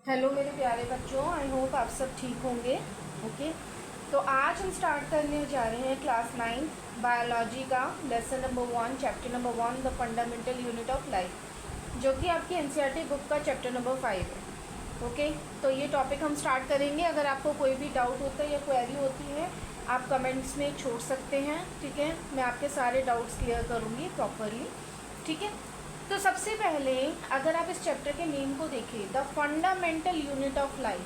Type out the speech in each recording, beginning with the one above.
Hello मेरे प्यारे बच्चों, आई होप आप सब ठीक होंगे। ओके, तो आज हम स्टार्ट करने जा रहे हैं क्लास 9 बायोलॉजी का lesson number 1 chapter number 1 the fundamental unit of life, जो कि आपकी एनसीईआरटी बुक का चैप्टर नंबर 5 है। ओके, तो ये टॉपिक हम स्टार्ट करेंगे। अगर आपको कोई भी डाउट होता है या क्वेरी होती है, आप कमेंट्स में छोड़ सकते हैं। ठीक है, मैं आपके सारे डाउट्स क्लियर करूँगी प्रॉपरली। ठीक है, तो सबसे पहले अगर आप इस चैप्टर के नेम को देखें, the fundamental unit of life,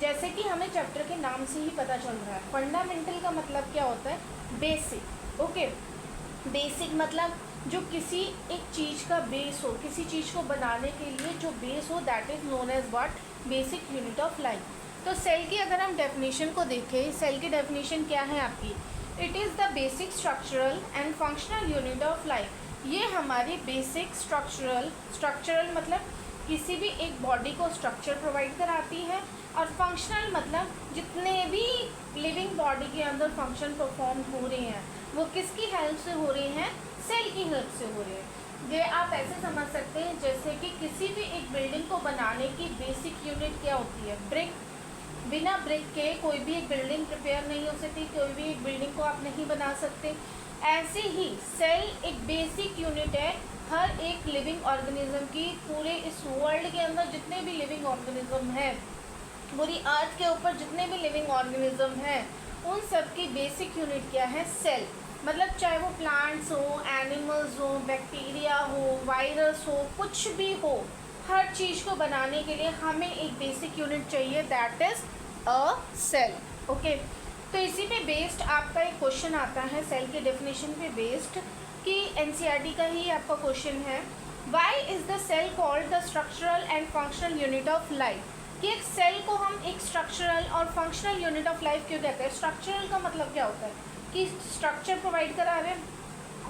जैसे कि हमें चैप्टर के नाम से ही पता चल रहा है, फंडामेंटल का मतलब क्या होता है? बेसिक। ओके, बेसिक मतलब जो किसी एक चीज़ का बेस हो, किसी चीज़ को बनाने के लिए जो बेस हो, that is known as what? Basic unit of life. तो सेल की अगर हम डेफिनेशन को देखें, सेल की डेफिनेशन क्या है आपकी? It is the basic structural and functional unit of life. ये हमारी बेसिक स्ट्रक्चरल मतलब किसी भी एक बॉडी को स्ट्रक्चर प्रोवाइड कराती है, और फंक्शनल मतलब जितने भी लिविंग बॉडी के अंदर फंक्शन परफॉर्म हो रहे हैं वो किसकी हेल्प से हो रहे हैं? सेल की हेल्प से हो रहे हैं। ये आप ऐसे समझ सकते हैं जैसे कि किसी भी एक बिल्डिंग को बनाने की बेसिक यूनिट क्या होती है? ब्रिक। बिना ब्रिक के कोई भी एक बिल्डिंग प्रिपेयर नहीं हो सकती, कोई भी एक बिल्डिंग को आप नहीं बना सकते। ऐसे ही सेल एक बेसिक यूनिट है हर एक लिविंग ऑर्गेनिज्म की। पूरे इस वर्ल्ड के अंदर जितने भी लिविंग ऑर्गेनिज्म हैं, पूरी अर्थ के ऊपर जितने भी लिविंग ऑर्गेनिज्म हैं, उन सब की बेसिक यूनिट क्या है? सेल। मतलब चाहे वो प्लांट्स हो, एनिमल्स हो, बैक्टीरिया हो, वायरस हो, कुछ भी हो, हर चीज़ को बनाने के लिए हमें एक बेसिक यूनिट चाहिए, that is a cell. Okay, तो इसी पे बेस्ड आपका एक क्वेश्चन आता है, सेल के डेफिनेशन पे बेस्ड, कि एनसीईआरटी का ही आपका क्वेश्चन है, why is the cell called the structural and functional unit of life? कि एक सेल को हम एक स्ट्रक्चरल और फंक्शनल यूनिट ऑफ लाइफ क्यों कहते हैं? स्ट्रक्चरल का मतलब क्या होता है कि स्ट्रक्चर प्रोवाइड करा रहे हैं,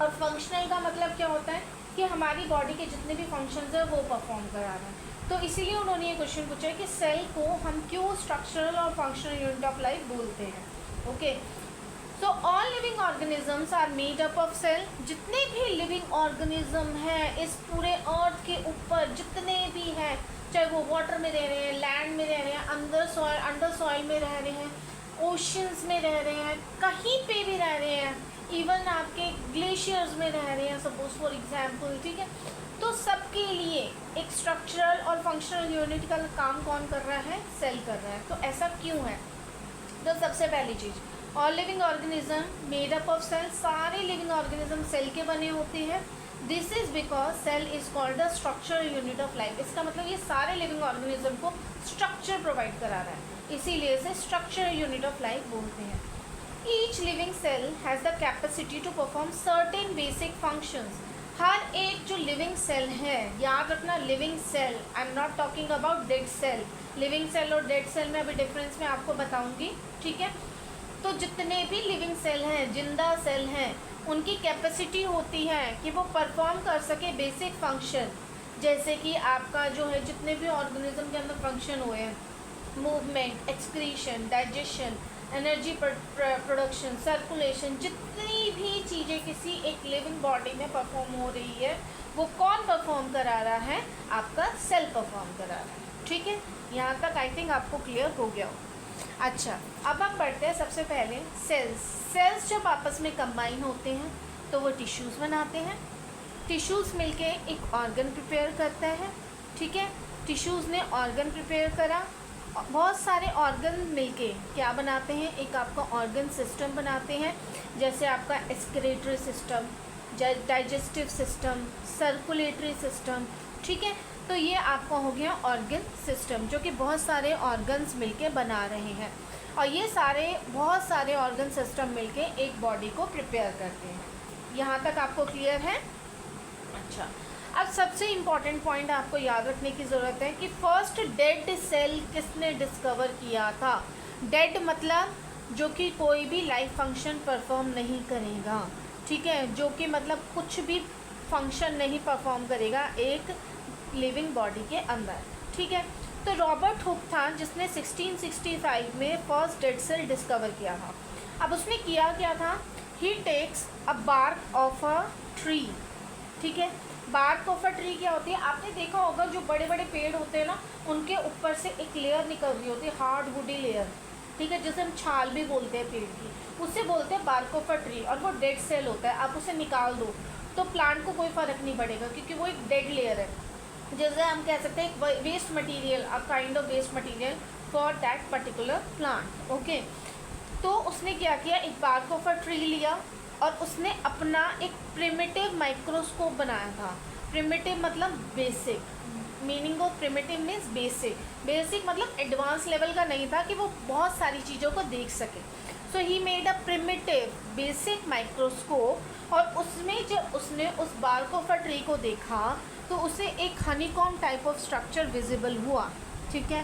और फंक्शनल का मतलब क्या होता है कि हमारी बॉडी के जितने भी फंक्शंस हैं वो परफॉर्म करा रहे हैं। तो इसीलिए उन्होंने ये क्वेश्चन पूछा है कि सेल को हम क्यों स्ट्रक्चरल और फंक्शनल यूनिट ऑफ लाइफ बोलते हैं। ओके, तो all living organisms are made up of cell. जितने भी लिविंग ऑर्गेनिज्म हैं इस पूरे अर्थ के ऊपर, जितने भी हैं, चाहे वो वाटर में रह रहे हैं, लैंड में रह रहे हैं, अंडर सॉइल में रह रहे हैं, ओशंस में रह रहे हैं, कहीं पे भी रह रहे हैं, इवन आपके ग्लेशियर्स में रह रहे हैं सपोज फॉर एग्जाम्पल। ठीक है, तो सबके लिए एक स्ट्रक्चरल और फंक्शनल यूनिट का काम कौन कर रहा है? सेल कर रहा है। तो ऐसा क्यों है? तो सबसे पहली चीज़, all living organism made up of cell. सारे लिविंग ऑर्गेनिज्म सेल के बने होते हैं। This is because cell is called the structural unit of life. इसका मतलब ये सारे लिविंग ऑर्गेनिज्म को स्ट्रक्चर प्रोवाइड करा रहा है, इसीलिए इसे स्ट्रक्चरल यूनिट ऑफ लाइफ बोलते हैं। Each living cell has the capacity to perform certain basic functions. हर एक जो लिविंग सेल है, याद रखना, living cell, I am not talking about dead cell. Living cell और डेड सेल में अभी डिफरेंस मैं आपको बताऊंगी। ठीक है, तो जितने भी लिविंग सेल हैं, जिंदा सेल हैं, उनकी कैपेसिटी होती है कि वो परफॉर्म कर सके बेसिक फंक्शन। जैसे कि आपका जो है जितने भी ऑर्गेनिज्म के अंदर फंक्शन हुए हैं, movement, excretion, digestion, energy production, circulation, जितनी भी चीज़ें किसी एक लिविंग बॉडी में परफॉर्म हो रही है, वो कौन परफॉर्म करा रहा है? आपका सेल परफॉर्म करा रहा है। ठीक है, यहाँ तक आई थिंक आपको क्लियर हो गया हो। अच्छा, अब हम पढ़ते हैं सबसे पहले सेल्स। सेल्स जब आपस में कंबाइन होते हैं तो वो टिश्यूज़ बनाते हैं। टिश्यूज़ मिलके एक ऑर्गन प्रिपेयर करता है। ठीक है, टिश्यूज़ ने ऑर्गन प्रिपेयर करा, बहुत सारे ऑर्गन मिलके क्या बनाते हैं? एक आपका ऑर्गन सिस्टम बनाते हैं, जैसे आपका excretory system, digestive system, circulatory system. ठीक है, तो ये आपका हो गया ऑर्गन सिस्टम, जो कि बहुत सारे ऑर्गन्स मिलके बना रहे हैं, और ये बहुत सारे ऑर्गन सिस्टम मिलके एक बॉडी को प्रिपेयर करते हैं। यहाँ तक आपको क्लियर है? अच्छा, अब सबसे इम्पॉर्टेंट पॉइंट आपको याद रखने की ज़रूरत है कि फर्स्ट डेड सेल किसने डिस्कवर किया था? डेड मतलब जो कि कोई भी लाइफ फंक्शन परफॉर्म नहीं करेगा। ठीक है, जो कि मतलब कुछ भी फंक्शन नहीं परफॉर्म करेगा एक लिविंग बॉडी के अंदर। ठीक है, तो रॉबर्ट हुक था जिसने 1665 में फर्स्ट डेड सेल डिस्कवर किया था। अब उसने किया क्या था? He takes a bark of a tree. ठीक है, बार्क ऑफ अ ट्री क्या होती है, आपने देखा होगा जो बड़े बड़े पेड़ होते हैं ना, उनके ऊपर से एक लेयर निकल रही होती है, हार्ड वुडी लेयर, ठीक है, जिसे हम छाल भी बोलते हैं पेड़ की, उसे बोलते हैं बार्क ऑफ अ ट्री। और वो डेड सेल होता है, आप उसे निकाल दो तो प्लांट को कोई फ़र्क नहीं पड़ेगा, क्योंकि वो एक डेड लेयर है, जैसे हम कह सकते हैं एक waste material, a kind of waste material for that particular plant. Okay, तो उसने क्या किया, एक बार्क ऑफ अ ट्री लिया और उसने अपना एक प्रिमिटिव माइक्रोस्कोप बनाया था। प्रिमिटिव मतलब basic, meaning of primitive means basic, basic मतलब एडवांस लेवल का नहीं था कि वो बहुत सारी चीज़ों को देख सके। So he made a primitive basic microscope, और उसमें जब उसने उस बार्क ऑफ अ ट्री को देखा तो उसे एक honeycomb type of structure visible हुआ, ठीक है,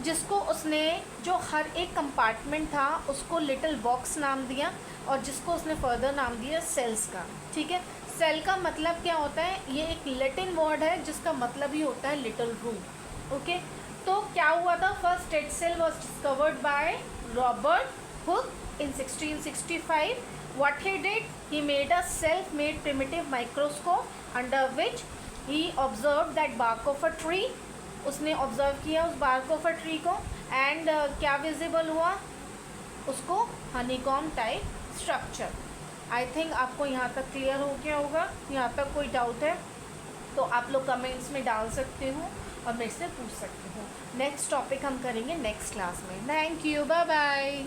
जिसको उसने, जो हर एक कंपार्टमेंट था उसको लिटिल बॉक्स नाम दिया, और जिसको उसने फर्दर नाम दिया सेल्स का, ठीक है। सेल का मतलब क्या होता है, ये एक लैटिन वर्ड है जिसका मतलब ही होता है लिटिल रूम। ओके, तो क्या हुआ था, first dead cell was discovered by Robert Hooke in 1665. What he did, he made a self-made primitive microscope under which he observed that bark of a tree. उसने ऑब्जर्व किया उस bark of a tree को, and क्या visible हुआ उसको, honeycomb type structure. I think आपको यहाँ तक क्लियर हो गया होगा। यहाँ तक कोई डाउट है तो आप लोग कमेंट्स में डाल सकते हो और मेरे से पूछ सकते हो। नेक्स्ट टॉपिक हम करेंगे नेक्स्ट क्लास में। Thank you, bye bye.